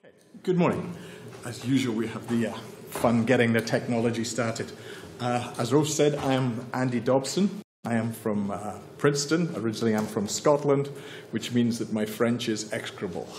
Okay. Good morning. As usual, we have the fun getting the technology started. As Rolf said, I am Andy Dobson. I am from Princeton. Originally, I'm from Scotland, which means that my French is execrable.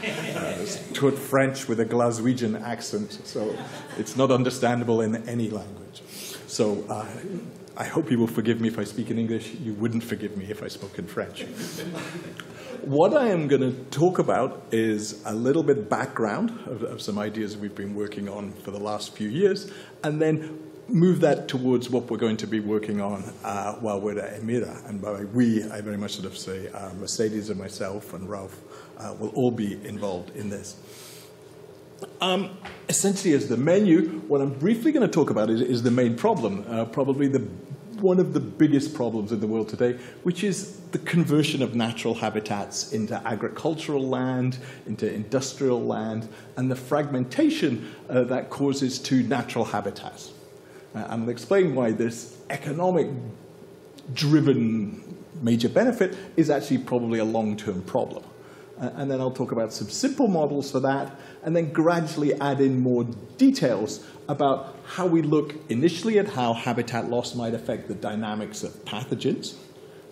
It's tout French with a Glaswegian accent, so it's not understandable in any language. So I hope you will forgive me if I speak in English. You wouldn't forgive me if I spoke in French. What I am going to talk about is a little bit background of some ideas we've been working on for the last few years, and then move that towards what we're going to be working on while we're at IMéRA. And by we, I very much sort of say Mercedes and myself and Ralph will all be involved in this. Essentially, as the menu, what I'm briefly going to talk about is the main problem, probably one of the biggest problems in the world today, which is the conversion of natural habitats into agricultural land, into industrial land, and the fragmentation that causes to natural habitats. I'm going to explain why this economic-driven major benefit is actually probably a long-term problem. And then I'll talk about some simple models for that, and then gradually add in more details about how we look initially at how habitat loss might affect the dynamics of pathogens.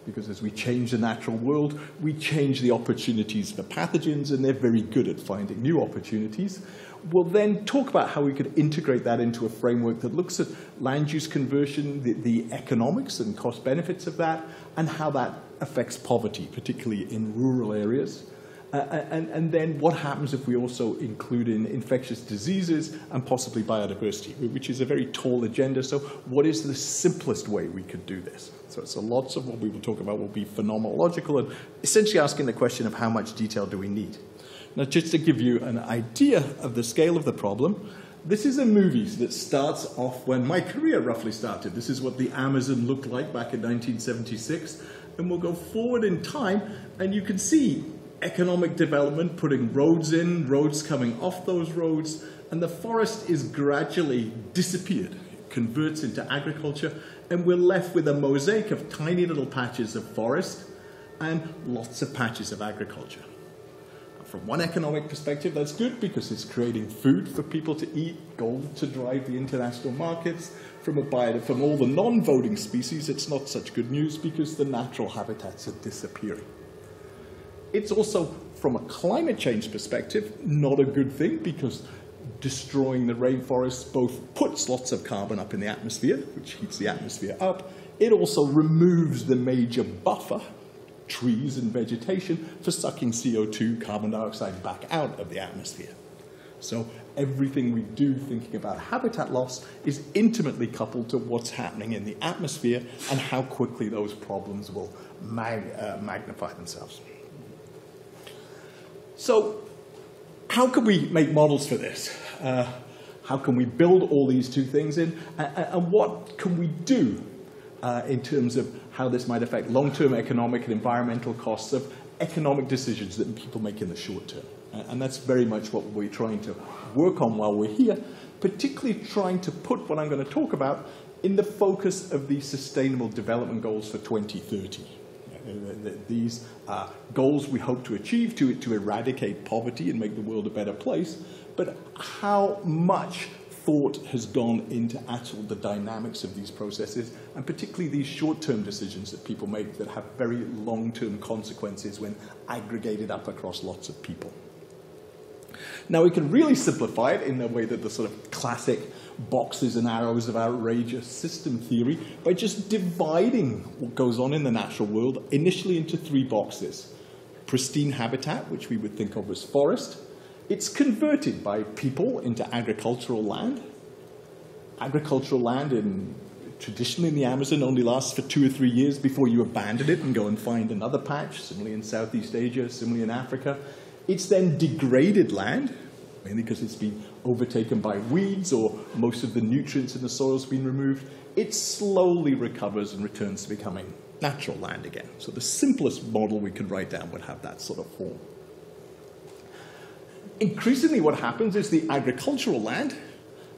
Because as we change the natural world, we change the opportunities for pathogens, and they're very good at finding new opportunities. We'll then talk about how we could integrate that into a framework that looks at land use conversion, the economics and cost benefits of that, and how that affects poverty, particularly in rural areas. And then what happens if we also include in infectious diseases and possibly biodiversity, which is a very tall agenda. So what is the simplest way we could do this? So lots of what we will talk about will be phenomenological and essentially asking the question of how much detail do we need. Now, just to give you an idea of the scale of the problem, this is a movie that starts off when my career roughly started. This is what the Amazon looked like back in 1976. And we'll go forward in time, and you can see economic development, putting roads in, roads coming off those roads, and the forest is gradually disappeared. It converts into agriculture, and we're left with a mosaic of tiny little patches of forest and lots of patches of agriculture. From one economic perspective, that's good because it's creating food for people to eat, gold to drive the international markets. From all the non-voting species, it's not such good news because the natural habitats are disappearing. It's also, from a climate change perspective, not a good thing because destroying the rainforests both puts lots of carbon up in the atmosphere, which heats the atmosphere up. It also removes the major buffer, trees and vegetation, for sucking CO2, carbon dioxide, back out of the atmosphere. So everything we do thinking about habitat loss is intimately coupled to what's happening in the atmosphere and how quickly those problems will magnify themselves. So how can we make models for this? How can we build all these two things in? And what can we do in terms of how this might affect long-term economic and environmental costs of economic decisions that people make in the short term? And that's very much what we're trying to work on while we're here, particularly trying to put what I'm going to talk about in the focus of the Sustainable Development Goals for 2030. These goals we hope to achieve to eradicate poverty and make the world a better place, but how much thought has gone into the dynamics of these processes, and particularly these short-term decisions that people make that have very long-term consequences when aggregated up across lots of people. Now, we can really simplify it in the way that the sort of classic boxes and arrows of outrageous system theory by just dividing what goes on in the natural world initially into three boxes. Pristine habitat, which we would think of as forest. It's converted by people into agricultural land. Agricultural land traditionally in the Amazon only lasts for 2 or 3 years before you abandon it and go and find another patch, similarly in Southeast Asia, similarly in Africa. It's then degraded land, mainly because it's been overtaken by weeds or most of the nutrients in the soil's been removed. It slowly recovers and returns to becoming natural land again. So the simplest model we could write down would have that sort of form. Increasingly what happens is the agricultural land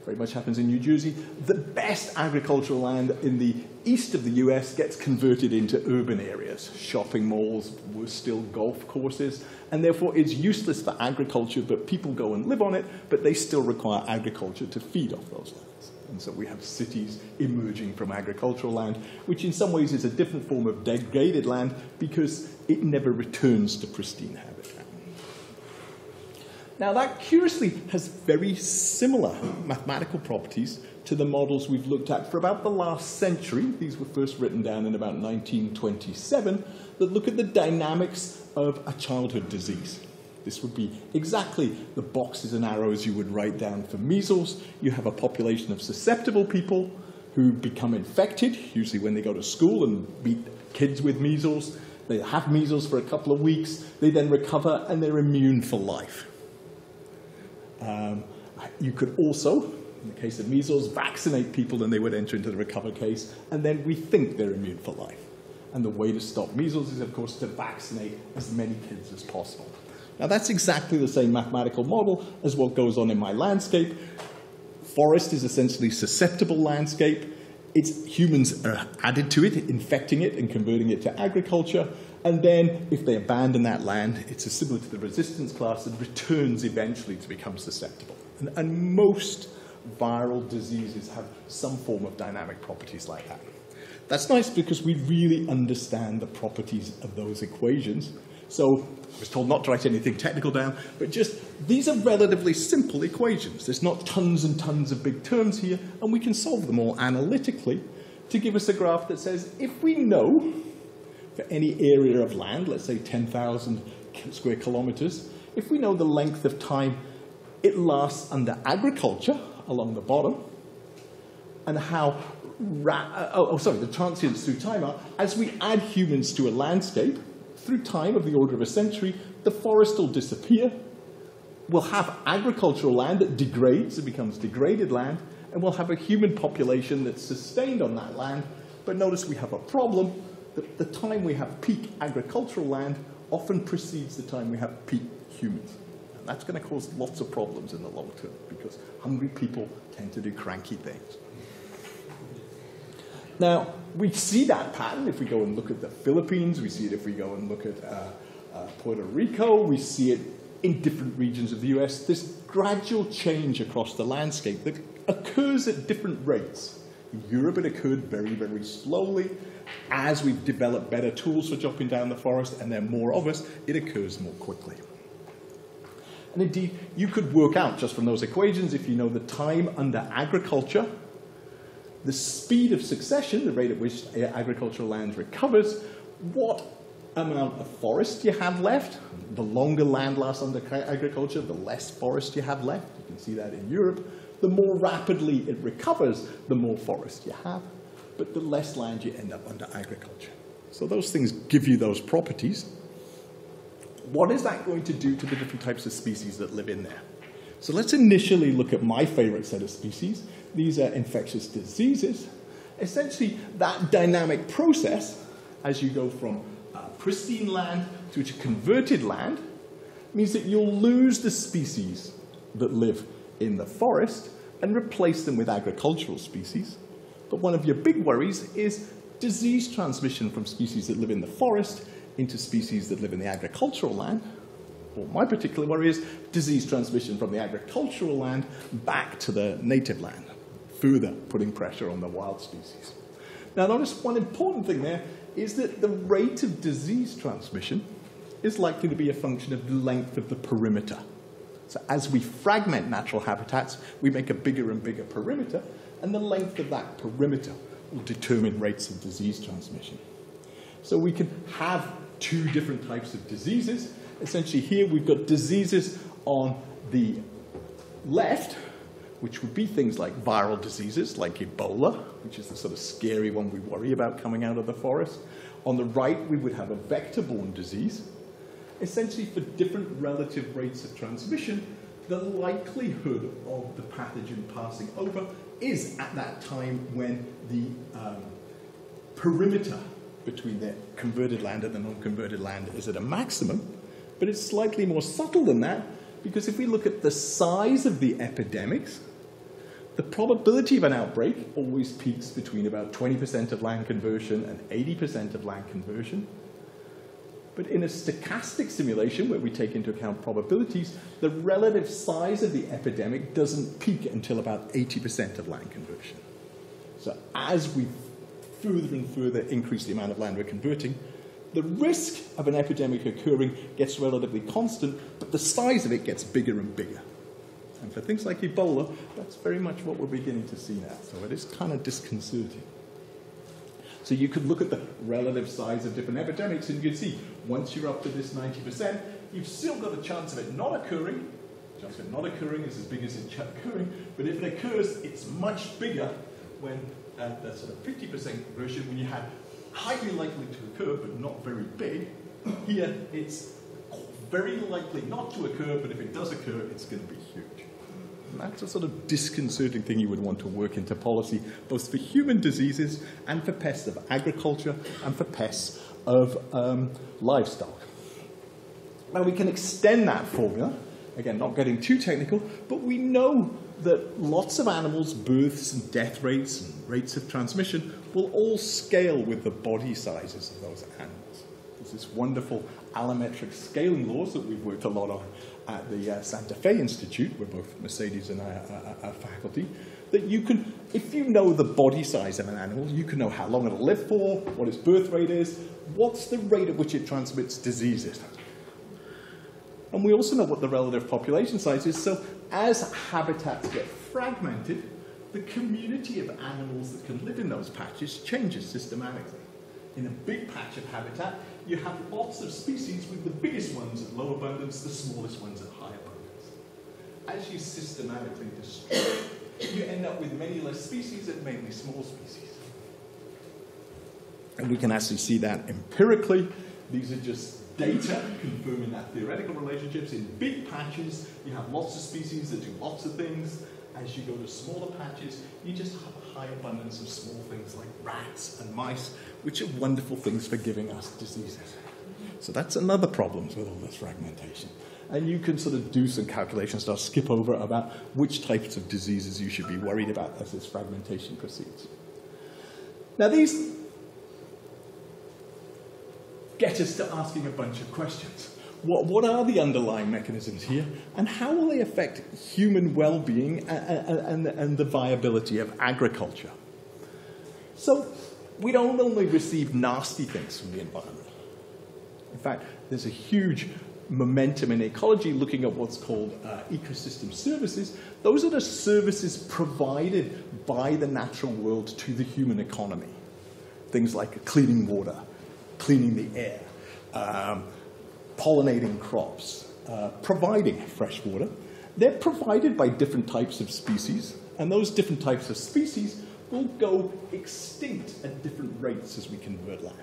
very much happens in New Jersey. The best agricultural land in the east of the US gets converted into urban areas, shopping malls, still golf courses, and therefore it's useless for agriculture, but people go and live on it, but they still require agriculture to feed off those lands. And so we have cities emerging from agricultural land, which in some ways is a different form of degraded land because it never returns to pristine habitat. Now that curiously has very similar mathematical properties to the models we've looked at for about the last century. These were first written down in about 1927 that look at the dynamics of a childhood disease. This would be exactly the boxes and arrows you would write down for measles. You have a population of susceptible people who become infected, usually when they go to school and meet kids with measles. They have measles for a couple of weeks. They then recover, and they're immune for life. You could also, in the case of measles, vaccinate people, and they would enter into the recovered case, and then we think they're immune for life. And the way to stop measles is, of course, to vaccinate as many kids as possible. Now, that's exactly the same mathematical model as what goes on in my landscape. Forest is essentially susceptible landscape. Humans are added to it, infecting it and converting it to agriculture. And then, if they abandon that land, it's similar to the resistance class and returns eventually to become susceptible. And most viral diseases have some form of dynamic properties like that. That's nice because we really understand the properties of those equations. So I was told not to write anything technical down, but just these are relatively simple equations. There's not tons and tons of big terms here, and we can solve them all analytically to give us a graph that says if we know for any area of land, let's say 10,000 square kilometers, if we know the length of time it lasts under agriculture along the bottom, and how the transients through time are, as we add humans to a landscape, through time of the order of a century, the forest will disappear. We'll have agricultural land that degrades, it becomes degraded land, and we'll have a human population that's sustained on that land. But notice we have a problem. The time we have peak agricultural land often precedes the time we have peak humans. And that's going to cause lots of problems in the long term because hungry people tend to do cranky things. Now, we see that pattern if we go and look at the Philippines. We see it if we go and look at Puerto Rico. We see it in different regions of the US. This gradual change across the landscape that occurs at different rates. In Europe, it occurred very, very slowly. As we've developed better tools for chopping down the forest, and there are more of us, it occurs more quickly. And indeed, you could work out just from those equations, if you know the time under agriculture, the speed of succession, the rate at which agricultural land recovers, what amount of forest you have left. The longer land lasts under agriculture, the less forest you have left. You can see that in Europe. The more rapidly it recovers, the more forest you have, but the less land you end up under agriculture. So those things give you those properties. What is that going to do to the different types of species that live in there? So let's initially look at my favorite set of species. These are infectious diseases. Essentially, that dynamic process, as you go from pristine land to a converted land, means that you'll lose the species that live in the forest and replace them with agricultural species. But one of your big worries is disease transmission from species that live in the forest into species that live in the agricultural land. Well, my particular worry is disease transmission from the agricultural land back to the native land, further putting pressure on the wild species. Now, notice one important thing there is that the rate of disease transmission is likely to be a function of the length of the perimeter. So as we fragment natural habitats, we make a bigger and bigger perimeter, and the length of that perimeter will determine rates of disease transmission. So we can have two different types of diseases. Essentially here we've got diseases on the left, which would be things like viral diseases like Ebola, which is the sort of scary one we worry about coming out of the forest. On the right, we would have a vector-borne disease. Essentially, for different relative rates of transmission, the likelihood of the pathogen passing over is at that time when the perimeter between the converted land and the non-converted land is at a maximum. But it's slightly more subtle than that, because if we look at the size of the epidemics, The probability of an outbreak always peaks between about 20% of land conversion and 80% of land conversion. But in a stochastic simulation, where we take into account probabilities, the relative size of the epidemic doesn't peak until about 80% of land conversion. So as we further and further increase the amount of land we're converting, the risk of an epidemic occurring gets relatively constant, but the size of it gets bigger and bigger. And for things like Ebola, that's very much what we're beginning to see now. So it is kind of disconcerting. So you could look at the relative size of different epidemics, and you can see once you're up to this 90%, you've still got a chance of it not occurring. The chance of it not occurring is as big as it occurring, but if it occurs, it's much bigger when at the sort of 50% conversion, when you have highly likely to occur, but not very big. Here, it's very likely not to occur, but if it does occur, it's going to be huge. And that's a sort of disconcerting thing you would want to work into policy, both for human diseases and for pests of agriculture and for pests of livestock. Now, we can extend that formula, again, not getting too technical, but we know that lots of animals' births and death rates and rates of transmission will all scale with the body sizes of those animals. There's this wonderful allometric scaling laws that we've worked a lot on at the Santa Fe Institute, where both Mercedes and I are faculty, that you can, if you know the body size of an animal, you can know how long it'll live for, what its birth rate is, what's the rate at which it transmits diseases. And we also know what the relative population size is, so as habitats get fragmented, the community of animals that can live in those patches changes systematically. In a big patch of habitat, you have lots of species, with the biggest ones at low abundance, the smallest ones at high abundance. As you systematically destroy, you end up with many less species and mainly small species. And we can actually see that empirically. These are just data confirming that theoretical relationships. In big patches, you have lots of species that do lots of things. As you go to smaller patches, you just have a high abundance of small things like rats and mice, which are wonderful things for giving us diseases. So that's another problem with all this fragmentation. And you can sort of do some calculations, I'll skip over, about which types of diseases you should be worried about as this fragmentation proceeds. Now, these get us to asking a bunch of questions. What are the underlying mechanisms here, and how will they affect human well-being and the viability of agriculture? So we don't only receive nasty things from the environment. In fact, there's a huge momentum in ecology looking at what's called ecosystem services. Those are the services provided by the natural world to the human economy. Things like cleaning water, cleaning the air, pollinating crops, providing fresh water. They're provided by different types of species, and those different types of species will go extinct at different rates as we convert land.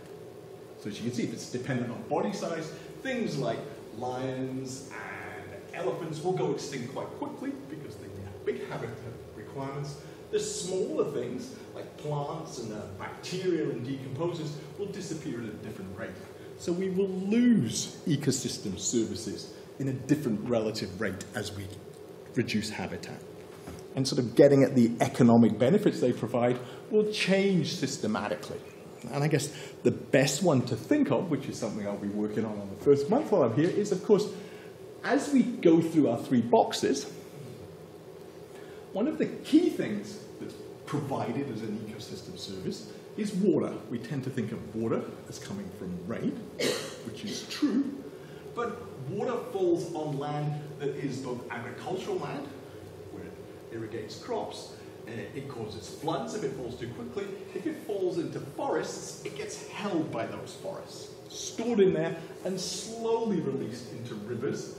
So as you can see, if it's dependent on body size, things like lions and elephants will go extinct quite quickly because they have big habitat requirements. The smaller things, like plants and bacteria and decomposers, will disappear at a different rate. So we will lose ecosystem services in a different relative rate as we reduce habitat. And sort of getting at the economic benefits they provide will change systematically. And I guess the best one to think of, which is something I'll be working on the first month while I'm here, is, of course, as we go through our 3 boxes, one of the key things that's provided as an ecosystem service is water. We tend to think of water as coming from rain, which is true, but water falls on land that is both agricultural land, where it irrigates crops, it causes floods if it falls too quickly. If it falls into forests, it gets held by those forests, stored in there, and slowly released into rivers,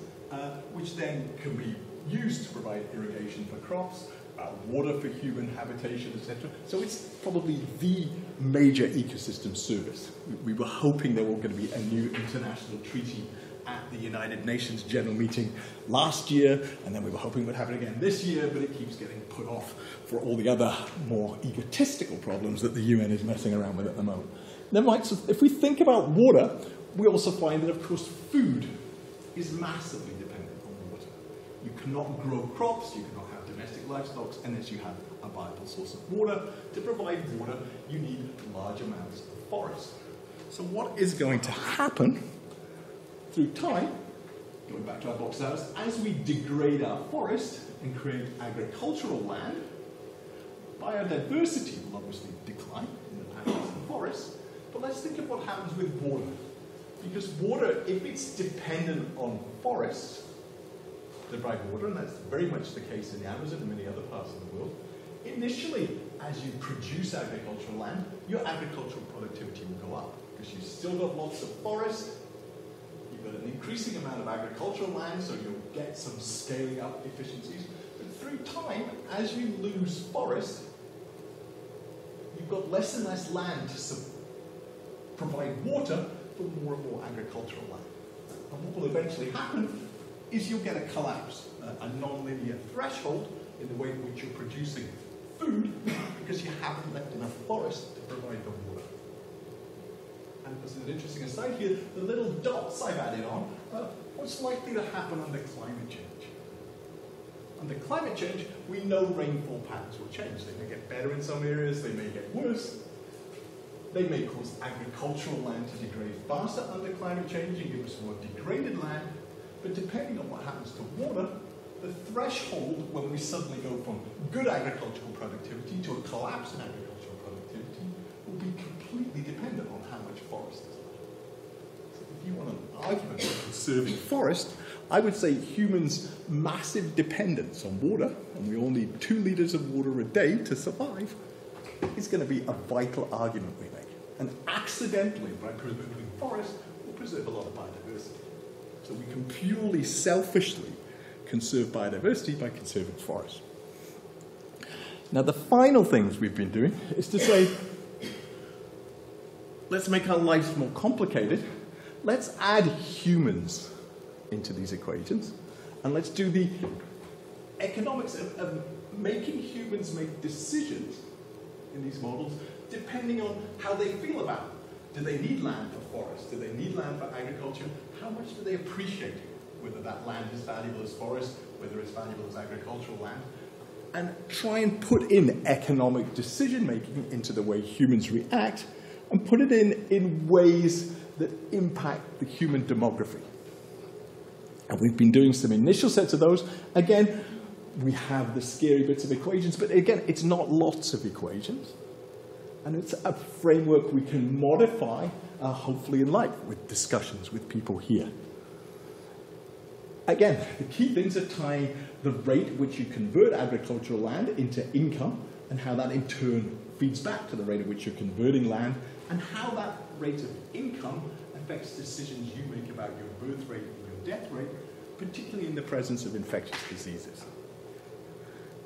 which then can be used to provide irrigation for crops, water for human habitation, etc. So it's probably the major ecosystem service. We were hoping there was going to be a new international treaty at the United Nations General Meeting last year, and then we were hoping it would happen again this year, but it keeps getting put off for all the other more egotistical problems that the UN is messing around with at the moment. Never mind, so if we think about water, we also find that, of course, food is massively dependent on water. You cannot grow crops, you cannot have domestic livestock, unless you have a viable source of water. To provide water, you need large amounts of forest. So what is going to happen through time, going back to our box house, as we degrade our forest and create agricultural land, biodiversity will obviously decline in the patches and forests. But let's think of what happens with water. Because water, if it's dependent on forests to provide water, and that's very much the case in the Amazon and many other parts of the world, initially, as you produce agricultural land, your agricultural productivity will go up. Because you've still got lots of forest, you've got an increasing amount of agricultural land, so you'll get some scaling up efficiencies. But through time, as you lose forest, you've got less and less land to provide water for more and more agricultural land. And what will eventually happen is you'll get a collapse, a non-linear threshold in the way in which you're producing food because you haven't left enough forest to provide the water. And this is an interesting aside here, the little dots I've added on, what's likely to happen under climate change? Under climate change, we know rainfall patterns will change. They may get better in some areas, they may get worse. They may cause agricultural land to degrade faster under climate change and give us more degraded land. But depending on what happens to water, the threshold when we suddenly go from good agricultural productivity to a collapse in agricultural productivity will be completely dependent on how much forest is left. So if you want an argument for conserving forest, I would say humans' massive dependence on water, and we all need 2 liters of water a day to survive, is going to be a vital argument we make. And accidentally, by preserving forest, we'll preserve a lot of biodiversity. So we can purely selfishly conserve biodiversity by conserving forests. Now, the final things we've been doing is to say, let's make our lives more complicated. Let's add humans into these equations, and let's do the economics of making humans make decisions in these models depending on how they feel about it. Do they need land for forests? Do they need land for agriculture? How much do they appreciate it? Whether that land is valuable as forest, whether it's valuable as agricultural land, and try and put in economic decision-making into the way humans react, and put it in ways that impact the human demography. And we've been doing some initial sets of those. Again, we have the scary bits of equations, but again, it's not lots of equations. And it's a framework we can modify, hopefully in life, with discussions with people here. Again, the key things are tying the rate at which you convert agricultural land into income, and how that in turn feeds back to the rate at which you're converting land, and how that rate of income affects decisions you make about your birth rate and your death rate, particularly in the presence of infectious diseases.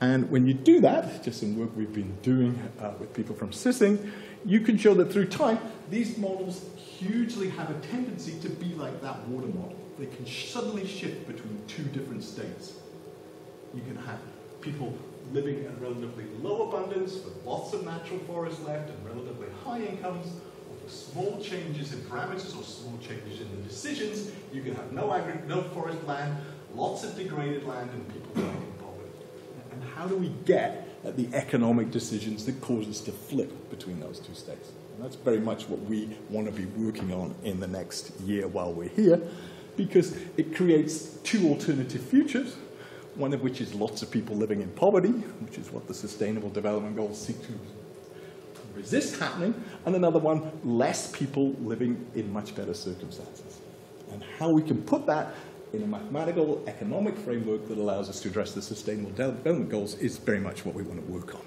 And when you do that, just some work we've been doing with people from Sissing, you can show that through time, these models hugely have a tendency to be like that water model. They can suddenly shift between 2 different states. You can have people living at relatively low abundance with lots of natural forest left and relatively high incomes, or for small changes in parameters or small changes in the decisions, you can have no forest land, lots of degraded land, and people dying in poverty. And how do we get at the economic decisions that cause us to flip between those 2 states? And that's very much what we want to be working on in the next year while we're here, because it creates 2 alternative futures, one of which is lots of people living in poverty, which is what the Sustainable Development Goals seek to resist happening, and another one, less people living in much better circumstances. And how we can put that in a mathematical, economic framework that allows us to address the Sustainable Development Goals is very much what we want to work on.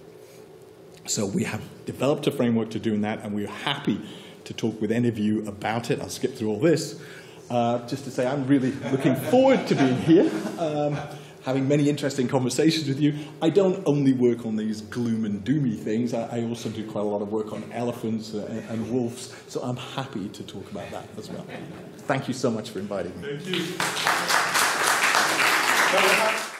So we have developed a framework to doing that, and we're happy to talk with any of you about it. I'll skip through all this. Just to say I'm really looking forward to being here, having many interesting conversations with you. I don't only work on these gloom and doomy things. I also do quite a lot of work on elephants and wolves, so I'm happy to talk about that as well. Thank you so much for inviting me. Thank you.